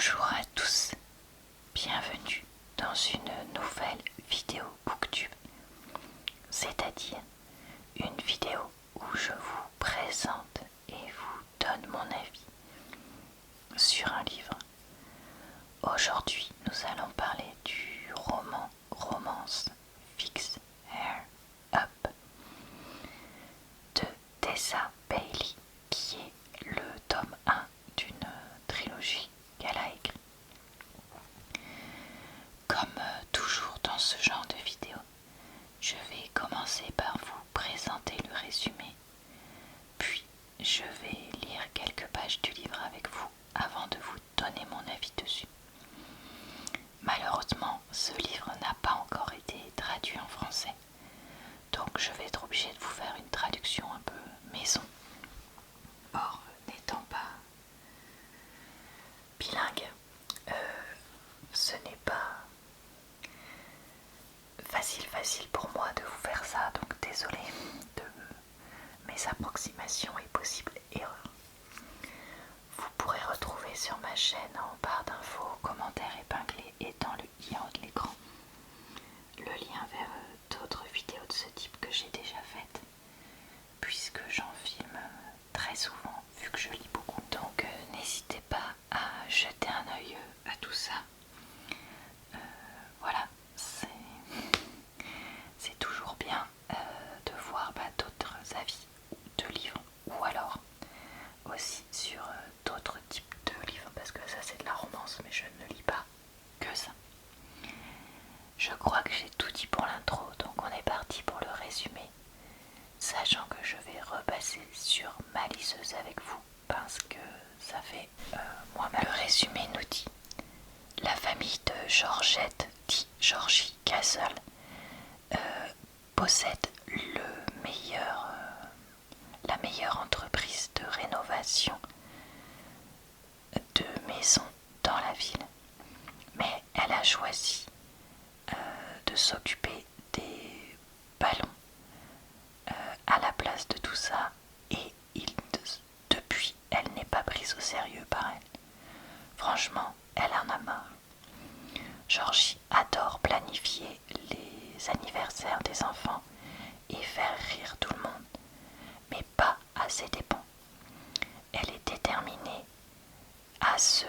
Bonjour à tous, bienvenue dans une nouvelle vidéo Booktube, c'est-à-dire une vidéo où je vous présente et vous donne mon avis sur un livre. Aujourd'hui, nous allons parler du romance Fix Her Up de Tessa Bailey, qui est le tome 1 d'une trilogie qu'elle a écrite. Comme toujours dans ce genre de vidéo, je vais commencer par vous présenter le résumé, puis je vais lire quelques pages du livre avec vous avant de vous donner mon avis dessus. Malheureusement, ce livre n'a pas encore été traduit en français, donc je vais être obligée de vous faire une traduction un peu maison. Or, n'étant pas bilingue, ce n'est pas facile pour moi de vous faire ça, donc désolé de mes approximations et possibles erreurs. Vous pourrez retrouver sur ma chaîne en barre d'infos, commentaires épinglés et dans le i en haut de l'écran le lien vers d'autres vidéos de ce type que j'ai déjà faites, puisque j'en filme très souvent vu que je lis beaucoup. Donc n'hésitez pas à jeter un œil à tout ça. Voilà, c'est toujours bien de voir d'autres avis de livres, ou alors aussi sur d'autres types de livres, parce que ça c'est de la romance, mais je ne lis pas que ça. Je crois que j'ai tout dit pour l'intro, donc on est parti pour le résumé, sachant que je vais repasser sur ma liseuse avec vous, parce que ça fait moi-même. Le résumé nous dit: la famille de Georgette, dit Georgie Castle, possède la meilleure entreprise de rénovation de maisons dans la ville. Mais elle a choisi de s'occuper des ballons à la place de tout ça, et depuis, elle n'est pas prise au sérieux par elle. Franchement, elle en a marre. Georgie adore planifier les anniversaires des enfants et faire rire tout le monde, mais pas à ses dépens. Elle est déterminée à se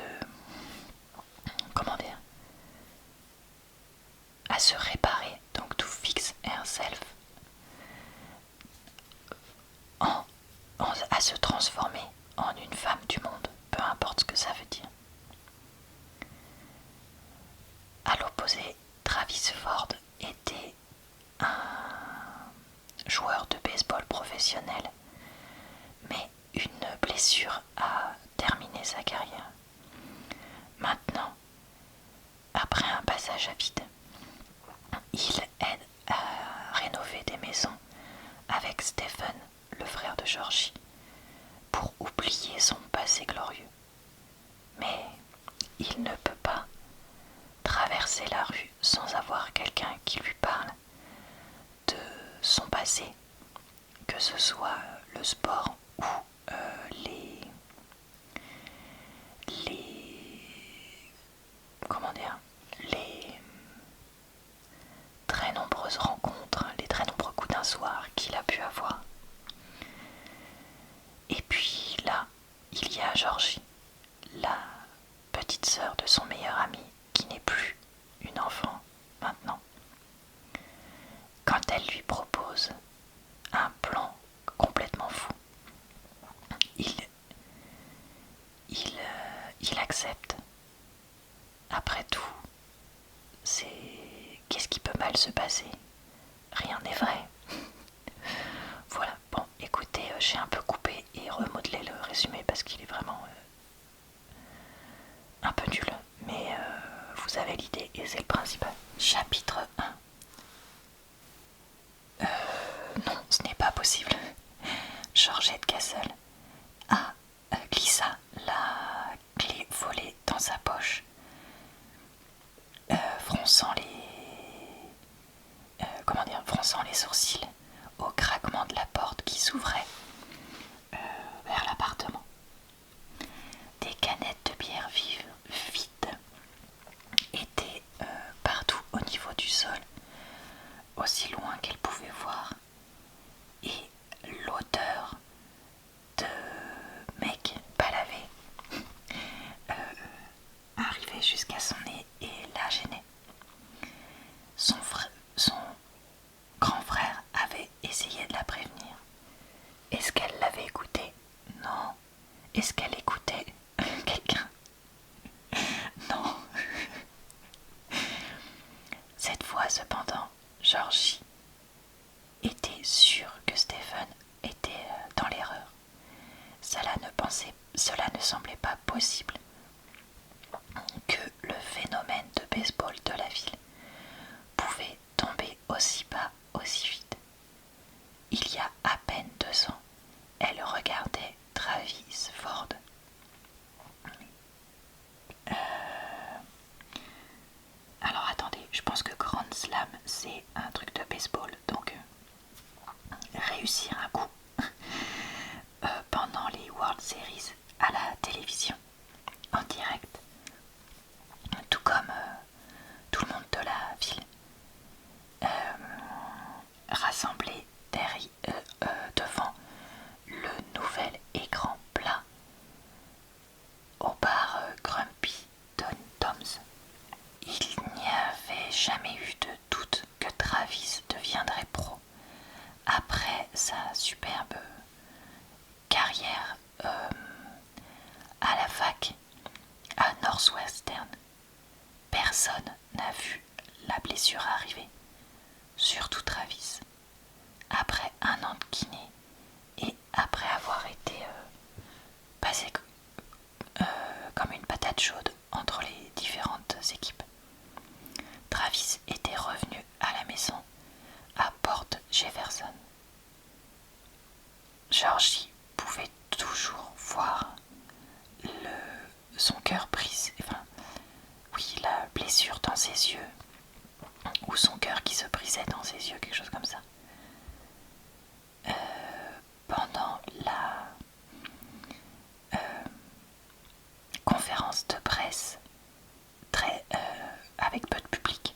réparer, donc to fix herself, à se transformer en une femme du monde, peu importe ce que ça veut dire. À l'opposé, Travis Ford était un joueur de baseball professionnel, mais une blessure a terminé sa carrière. Maintenant, après un passage à vide, il aide à rénover des maisons avec Stephen, le frère de Georgie, pour oublier son passé glorieux. Mais il ne peut pas traverser la rue sans avoir quelqu'un qui lui parle de son passé, que ce soit le sport ou les très nombreuses rencontres, les très nombreux coups d'un soir qu'il a pu avoir. Et puis là, il y a Georgie, la petite sœur de son meilleur ami, qui n'est plus une enfant maintenant. Quand elle lui propose un plan complètement fou, il accepte. Après tout, qu'est-ce qui peut mal se passer? Rien n'est vrai. Voilà, bon, écoutez, j'ai un peu coupé et remodelé le résumé parce qu'il est vraiment un peu nul, mais vous avez l'idée et c'est le principal. Chapitre 1. Non, ce n'est pas possible. Georgette Castle glissa la clé volée dans sa poche, fronçant les sourcils au craquement de la porte qui s'ouvrait vers l'appartement. Des canettes de bière vive vides lancer un truc de baseball, donc réussir un coup pendant les World Series à la télévision en direct, tout comme tout le monde de la ville rassemblé devant le nouvel écran plat au bar Grumpy Tom's. Il n'y avait jamais eu de doute que Travis deviendrait pro après sa superbe carrière à la fac à Northwestern. Personne n'a vu la blessure arriver, surtout Travis. Après un an de kiné et après avoir été passé comme une patate chaude entre les différentes équipes, Travis était revenu à la maison à Port Jefferson. Georgie pouvait toujours voir son cœur brisé, la blessure dans ses yeux, ou son cœur qui se brisait dans ses yeux, quelque chose comme ça. Pendant la conférence de presse avec peu de public,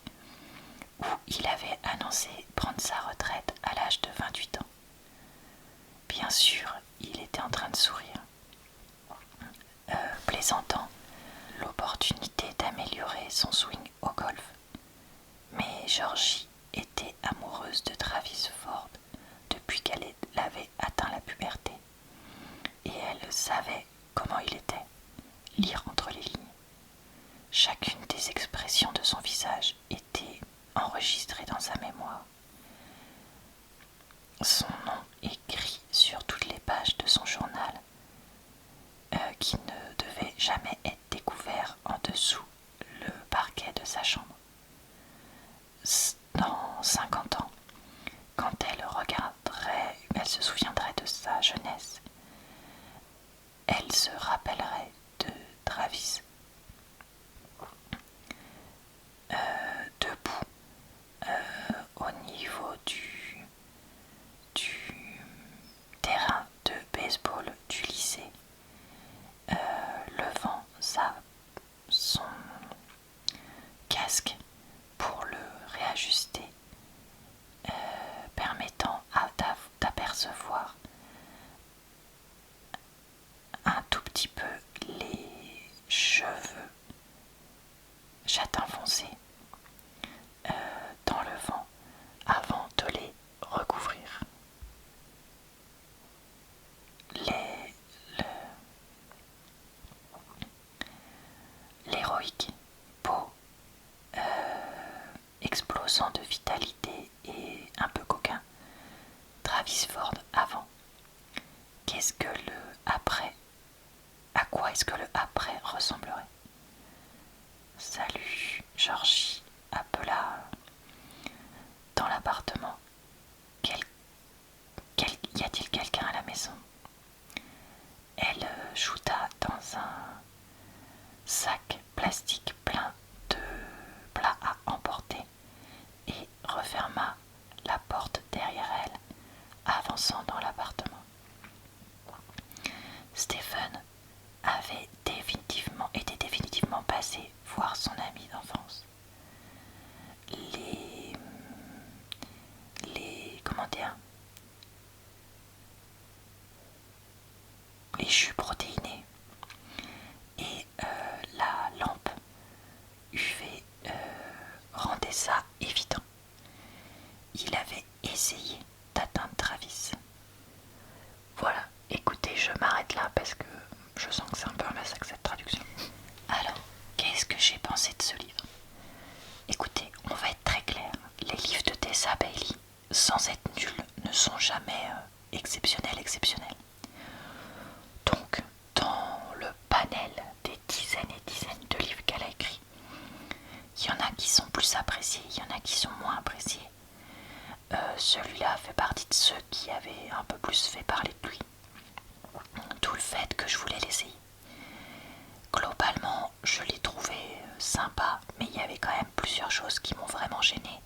où il avait annoncé prendre sa retraite à l'âge de 28 ans. Bien sûr, il était en train de sourire, plaisantant l'opportunité d'améliorer son swing au golf. Mais Georgie était amoureuse de Travis Ford depuis qu'elle avait atteint la puberté, et elle savait comment il était, lire entre les lignes. Chacune des expressions de son visage était enregistrée dans sa mémoire. Son nom écrit sur toutes les pages de son journal, qui ne devait jamais être découvert en dessous le parquet de sa chambre. Dans 50 ans, quand elle se souviendrait de sa jeunesse, elle se rappellerait de Travis, debout au niveau du terrain de baseball du lycée, levant son casque pour le réajuster, permettant d'apercevoir un tout petit peu les cheveux châtain foncé dans le vent avant de les recouvrir. L'héroïque peau explosant de vitalité et un peu coquin, Travis Ford avant. Qu'est-ce que le après? À quoi est-ce que le après ressemblerait? Salut, Georgie, appela dans l'appartement. Y a-t-il quelqu'un à la maison? Elle shoota dans un sac plastique plein de plats à emporter et referma la porte derrière elle, avançant dans l'appartement. Stephen était définitivement passé voir son ami d'enfance. Les jus protéinés et la lampe UV rendaient ça évident. Il avait essayé d'atteindre Travis. Voilà, écoutez, je m'arrête là parce que je sens que c'est un peu un massacre cette traduction. Alors, qu'est-ce que j'ai pensé de ce livre? Écoutez, on va être très clair. Les livres de Tessa Bailey, sans être nuls, ne sont jamais exceptionnels. Donc, dans le panel des dizaines et dizaines de livres qu'elle a écrits, il y en a qui sont plus appréciés, il y en a qui sont moins appréciés. Celui-là fait partie de ceux qui avaient un peu plus fait parler de lui. D'où le fait que je voulais l'essayer. Globalement, je l'ai trouvé sympa, mais il y avait quand même plusieurs choses qui m'ont vraiment gênée.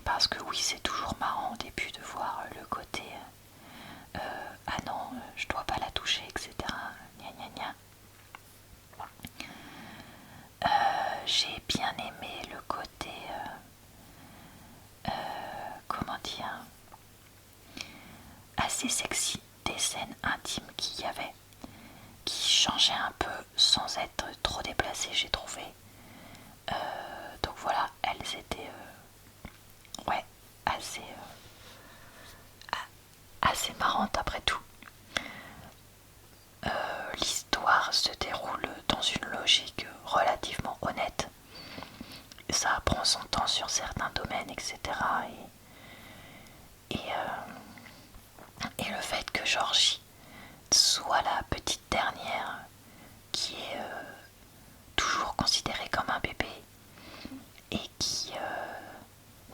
parce que oui, c'est toujours marrant au début de voir le côté ah non, je dois pas la toucher, etc. Gna gna gna. J'ai bien aimé le côté comment dire, assez sexy des scènes intimes qu'il y avait, qui changeaient un peu sans être trop déplacées, j'ai trouvé. Donc voilà, elles étaient ouais, assez marrantes après tout. L'histoire se déroule dans une logique relativement honnête. Ça prend son temps sur certains domaines, etc. Et le fait que Georgie soit la petite dernière qui est toujours considérée comme un bébé et qui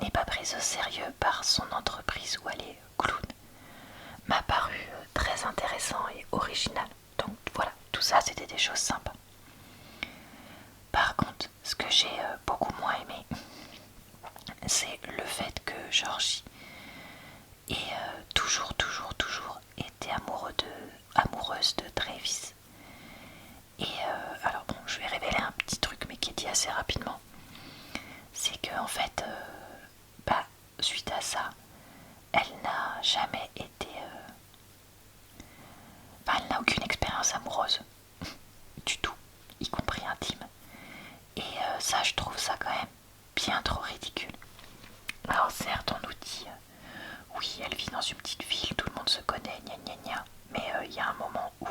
n'est pas prise au sérieux par son entreprise où elle est clown, m'a paru très intéressant et original. Donc voilà, tout ça c'était des choses sympas. Par contre, ce que j'ai beaucoup moins aimé, c'est le fait que Georgie ait toujours été amoureuse de Travis. Et alors bon, je vais révéler un petit truc mais qui est dit assez rapidement. C'est que en fait, suite à ça, elle n'a jamais été... elle n'a aucune expérience amoureuse du tout, y compris intime. Et ça, je trouve ça quand même bien trop ridicule. Alors certes, on nous dit, oui, elle vit dans une petite ville, tout le monde se connaît, gna gna gna. Mais il y a un moment où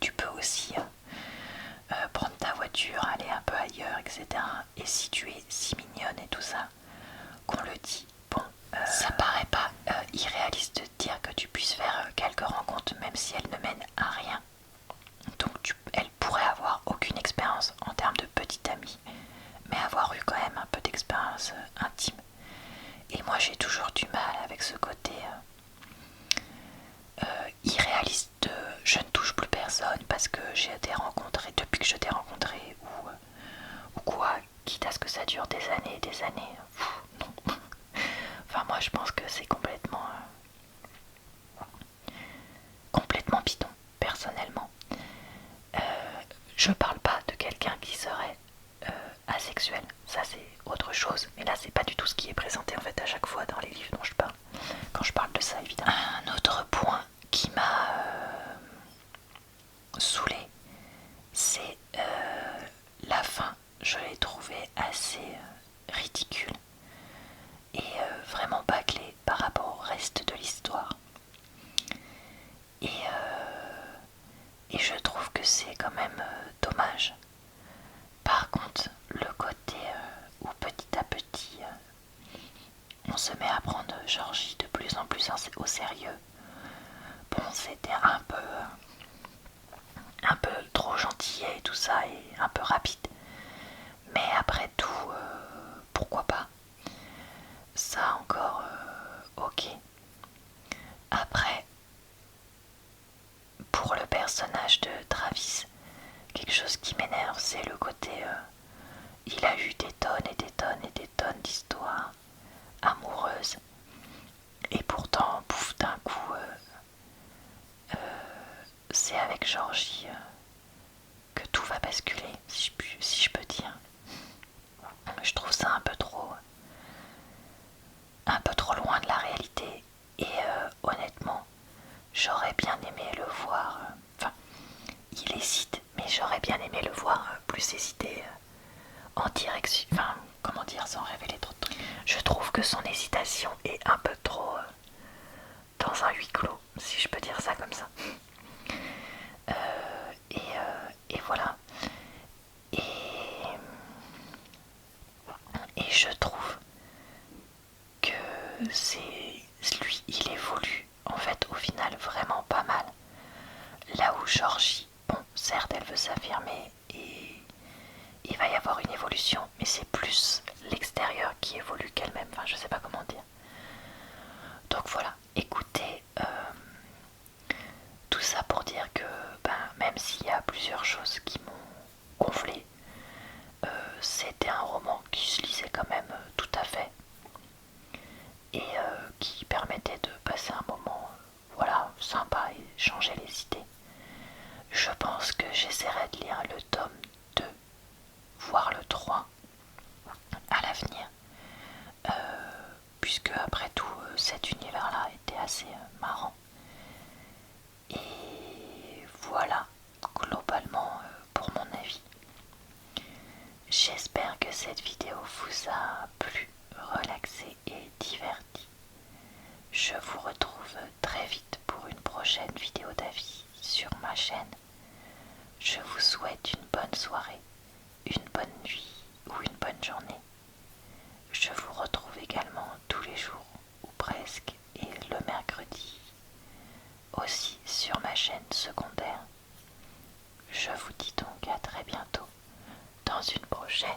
tu peux aussi prendre ta voiture, aller un peu ailleurs, etc. Et si tu es si mignonne et tout ça, qu'on le dit, bon, ça paraît pas irréaliste de dire que tu puisses faire quelques rencontres, même si elles ne mènent à rien. Donc elle pourrait avoir aucune expérience en termes de petite amie, mais avoir eu quand même un peu d'expérience intime. Et moi j'ai toujours du mal avec ce côté irréaliste de je ne touche plus personne parce que j'ai été rencontrée depuis que je t'ai rencontré ou quoi, quitte à ce que ça dure des années et des années. Non. Enfin moi je pense que c'est complètement bidon, personnellement. Je parle pas de quelqu'un qui serait asexuel, ça c'est autre chose, mais là c'est pas du tout ce qui est présenté en fait à chaque fois dans les livres dont je parle, quand je parle de ça évidemment. Un autre point qui m'a saoulé, c'est la fin. Je l'ai trouvé assez ridicule et vraiment bâclé par rapport au reste de l'histoire. Et je trouve que c'est quand même dommage. Par contre, le côté où petit à petit on se met à prendre Georgie de plus en plus au sérieux, bon, c'était un peu trop gentil et tout ça et un peu rapide. Mais après tout, pourquoi pas? Ça encore, ok. Après, pour le personnage de Travis, quelque chose qui m'énerve, c'est le côté... il a eu des tonnes et des tonnes et des tonnes d'histoires amoureuses. Et pourtant, pouf, d'un coup, c'est avec Georgie que tout va basculer, si je peux dire. Je trouve ça un peu trop loin de la réalité. Et honnêtement, j'aurais bien aimé le voir. Enfin, il hésite, mais j'aurais bien aimé le voir plus hésiter en direction. Enfin, comment dire sans révéler trop de trucs. Je trouve que son hésitation est un peu trop dans un huis clos, si je peux dire ça comme ça. Et voilà. Et je trouve que lui, il évolue en fait au final vraiment pas mal. Là où Georgie, bon, certes elle veut s'affirmer et il va y avoir une évolution, mais c'est plus l'extérieur qui évolue qu'elle-même, enfin je sais pas comment dire. Donc voilà, écoutez, tout ça pour dire que même s'il y a plusieurs choses qui m'ont gonflé, c'était un roman qui se lisait quand même tout à fait. puisque après tout cet univers-là était assez marrant. Et voilà globalement pour mon avis. J'espère que cette vidéo vous a plu, relaxé et diverti. Je vous retrouve très vite pour une prochaine vidéo d'avis sur ma chaîne. Je vous souhaite une bonne soirée, une bonne nuit ou une bonne journée. Je vous retrouve également tous les jours, ou presque, et le mercredi, aussi sur ma chaîne secondaire. Je vous dis donc à très bientôt dans une prochaine